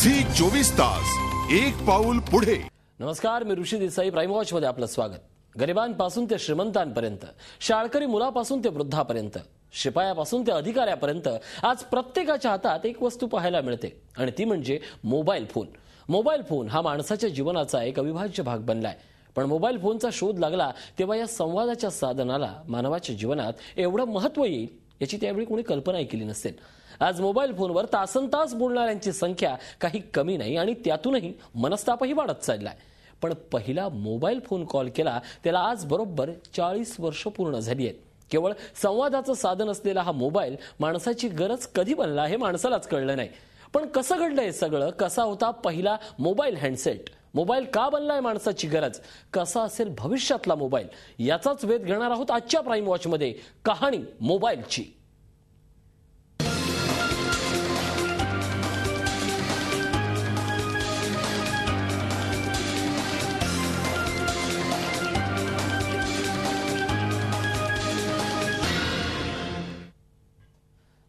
Zee 24 तास एक पाऊल पुढे. नमस्कार, मी ऋषी देसाई. प्राईम वॉच मध्ये आपलं स्वागत. गरिबांपासून ते श्रीमंतांपर्यंत, शाळकरी मुलापासून ते वृद्धापर्यंत, शिपायापासून ते अधिकाऱ्यापर्यंत आज प्रत्येकाच्या हातात एक वस्तू पाहायला मिळते आणि ती म्हणजे मोबाईल फोन. मोबाईल फोन हा माणसाच्या जीवनाचा एक अविभाज्य भाग बनलाय. पण मोबाईल फोनचा शोध लागला तेव्हा या संवादाच्या साधनाला मानवाच्या जीवनात एवढं महत्त्व येईल याची त्यावेळी कोणी कल्पनाही केली नसेल. आज मोबाईल फोनवर तासनतास बोलणाऱ्यांची संख्या काही कमी नाही आणि त्यातूनही मनस्तापही वाढत चाललाय. पण पहिला मोबाईल फोन कॉल केला त्याला आज बरोबर 40 वर्ष पूर्ण झाली आहेत. केवळ संवादाचं साधन असलेला हा मोबाईल माणसाची गरज कधी बनला हे माणसालाच कळलं नाही. पण कसं घडलं हे सगळं? कसा होता पहिला मोबाईल हँडसेट? मोबाईल का बनलाय माणसाची गरज? कसा असेल भविष्यातला मोबाईल? याचाच वेध घेणार आहोत आजच्या प्राईम वॉच मध्ये. कहाणी मोबाईलची.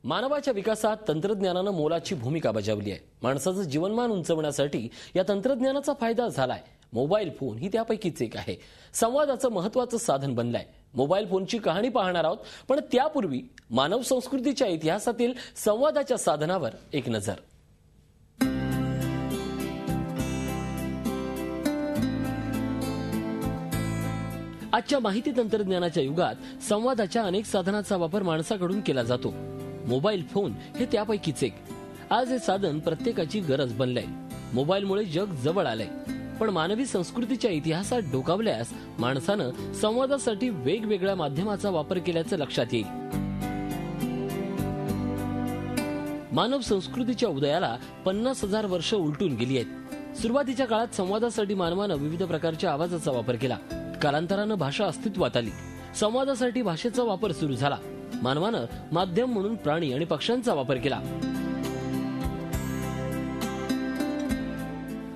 मानवाच्या विकासात तंत्रज्ञानानं मोलाची भूमिका बजावली आहे. माणसाचं जीवनमान उंचवण्यासाठी या तंत्रज्ञानाचा फायदा झालाय. मोबाईल फोन ही त्यापैकीच एक आहे. संवादाचं महत्त्वाचं साधन बनलंय. मोबाईल फोनची कहाणी पाहणार आहोत, पण त्यापूर्वी मानव संस्कृतीच्या इतिहासातील संवादाच्या साधनावर एक नजर. आजच्या माहिती तंत्रज्ञानाच्या युगात संवादाच्या अनेक साधनांचा वापर माणसाकडून केला जातो. मोबाईल फोन हे त्यापैकीच एक. आज हे साधन प्रत्येकाची गरज बनलंय. मोबाईलमुळे जग जवळ आलंय. पण मानवी संस्कृतीच्या इतिहासात डोकावल्यास माणसानं संवादासाठी वेगवेगळ्या माध्यमाचा वापर केल्याचं लक्षात येईल. मानव संस्कृतीच्या उदयाला 50,000 वर्ष उलटून गेली आहेत. सुरुवातीच्या काळात संवादासाठी मानवानं विविध प्रकारच्या आवाजाचा वापर केला. कालांतरानं भाषा अस्तित्वात आली. संवादासाठी भाषेचा वापर सुरू झाला. मानवानं माध्यम म्हणून प्राणी आणि पक्ष्यांचा वापर केला.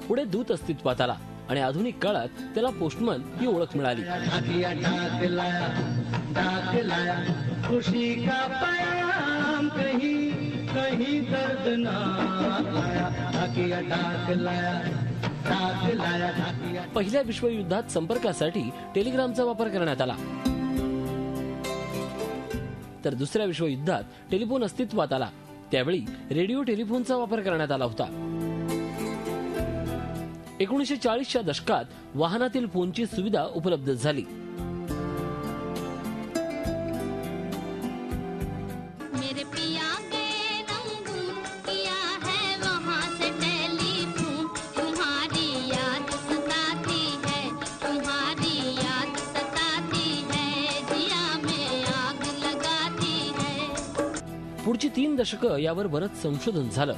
पुढे दूत अस्तित्वात आला आणि आधुनिक काळात त्याला पोस्टमन ही ओळख मिळाली. पहिल्या विश्वयुद्धात संपर्कासाठी टेलिग्रामचा वापर करण्यात आला. तर दुसऱ्या विश्वयुद्धात टेलिफोन अस्तित्वात आला. त्यावेळी रेडिओ टेलिफोनचा वापर करण्यात आला होता. 1940च्या दशकात वाहनातील फोनची सुविधा उपलब्ध झाली. पुढची 3 दशकं यावर बरंच संशोधन झालं.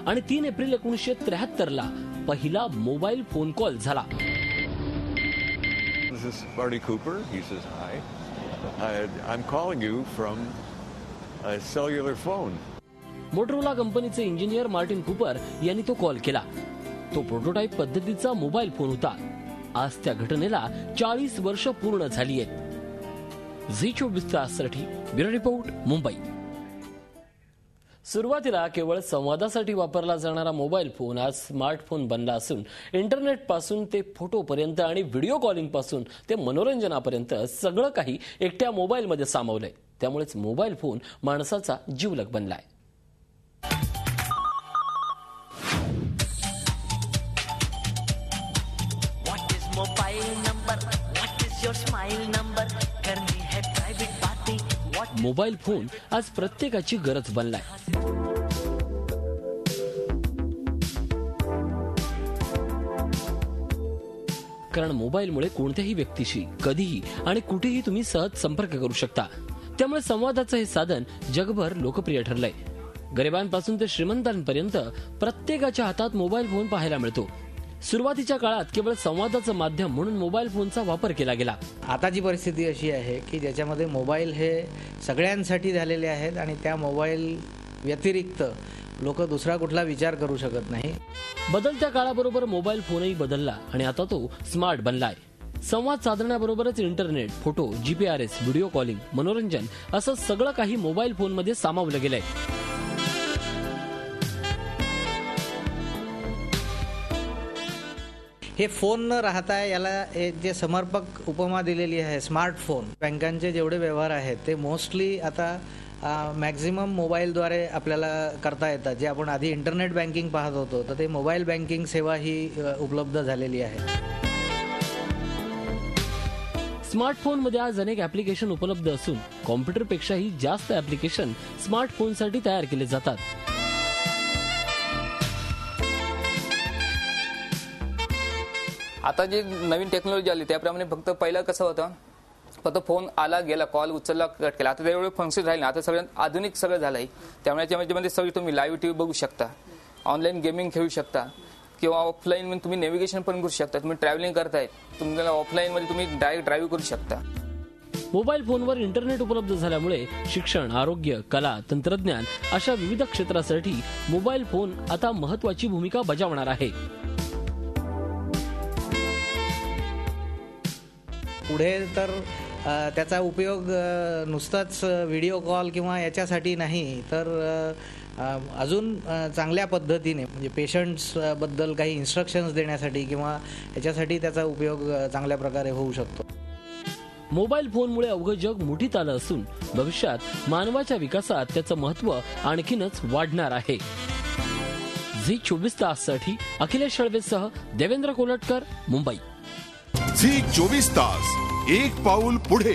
आणि 3 एप्रिल 1973ला पहिला मोबाईल फोन कॉल झाला. This is Marty Cooper. He says, "Hi. I'm calling you from a cellular phone." Motorola कंपनीचे इंजिनियर मार्टिन कूपर यांनी तो कॉल केला. तो प्रोटोटाइप पद्धतीचा मोबाईल फोन होता. आज त्या घटनेला 40 वर्ष पूर्ण झाली आहेत. झी 24 ताससाठी ब्युरो रिपोर्ट, मुंबई. सुरुवातीला केवळ संवादासाठी वापरला जाणारा मोबाईल फोन आज स्मार्टफोन बनला असून इंटरनेट पासून ते फोटोपर्यंत आणि व्हिडिओ कॉलिंग पासून ते मनोरंजनापर्यंत सगळं काही एकट्या मोबाईलमध्ये सामावलंय. त्यामुळेच मोबाईल फोन माणसाचा जीवलग बनलाय. मोबाईल फोन आज प्रत्येकाची गरज बनलाय. कारण मोबाईलमुळे कोणत्याही व्यक्तीशी कधीही आणि कुठेही तुम्ही सहज संपर्क करू शकता. त्यामुळे संवादाचं हे साधन जगभर लोकप्रिय ठरलंय. गरिबांपासून ते श्रीमंतांपर्यंत प्रत्येकाच्या हातात मोबाईल फोन पाहायला मिळतो. सुरुवातीच्या काळात केवळ संवादाचं माध्यम म्हणून मोबाईल फोनचा वापर केला गेला. आताची परिस्थिती अशी आहे की ज्याच्यामध्ये मोबाईल हे सगळ्यांसाठी झालेले आहेत आणि त्या मोबाईल व्यतिरिक्त लोक दुसरा कुठला विचार करू शकत नाही. बदलत्या काळाबरोबर मोबाईल फोनही बदलला आणि आता तो स्मार्ट बनलाय. संवाद साधण्याबरोबरच internet, photo, GPRS, video calling, मनोरंजन असं सगळं काही मोबाईल फोनमध्ये सामावलं गेलंय. हे फोन न राहता याला जे समर्पक उपमा दिलेली आहे स्मार्टफोन. बँकांचे जेवढे व्यवहार आहेत ते मोस्टली आता मॅक्झिमम मोबाईलद्वारे आपल्याला करता येतात. जे आपण आधी इंटरनेट बँकिंग पाहत होतो तर ते मोबाईल बँकिंग सेवा ही उपलब्ध झालेली आहे. स्मार्टफोनमध्ये आज अनेक ऍप्लिकेशन उपलब्ध असून कॉम्प्युटरपेक्षाही जास्त ऍप्लिकेशन स्मार्टफोनसाठी तयार केले जातात. आता जे नवीन टेक्नॉलॉजी आली त्याप्रमाणे फक्त पहिलं कसं होतं, फक्त फोन आला गेला, कॉल उचलला, कट केला. आता तेवढे फंक्शन राहिले. आता सगळ्यात आधुनिक सगळं झालं आहे. त्यामुळे त्याच्यामध्ये सगळी तुम्ही लाईव्ह टीव्ही बघू शकता, ऑनलाईन गेमिंग खेळू शकता किंवा ऑफलाईन मध्ये तुम्ही नेव्हिगेशन पण करू शकता. तुम्ही ट्रॅव्हलिंग करताय, तुम्हाला ऑफलाईन मध्ये तुम्ही डायरेक्ट ड्राईव्ह करू शकता. मोबाईल फोनवर इंटरनेट उपलब्ध झाल्यामुळे शिक्षण, आरोग्य, कला, तंत्रज्ञान अशा विविध क्षेत्रासाठी मोबाईल फोन आता महत्त्वाची भूमिका बजावणार आहे. पुढे तर त्याचा उपयोग नुसताच व्हिडिओ कॉल किंवा याच्यासाठी नाही तर अजून चांगल्या पद्धतीने म्हणजे पेशंट्सबद्दल काही इन्स्ट्रक्शन्स देण्यासाठी किंवा याच्यासाठी त्याचा उपयोग चांगल्या प्रकारे होऊ शकतो. मोबाईल फोनमुळे अवघं जग मुठीत आलं असून भविष्यात मानवाच्या विकासात त्याचं महत्त्व आणखीनच वाढणार आहे. झी 24 ताससाठी अखिलेश शळवेसह देवेंद्र कोलटकर, मुंबई. झी 24 तास, एक पाऊल पुढे.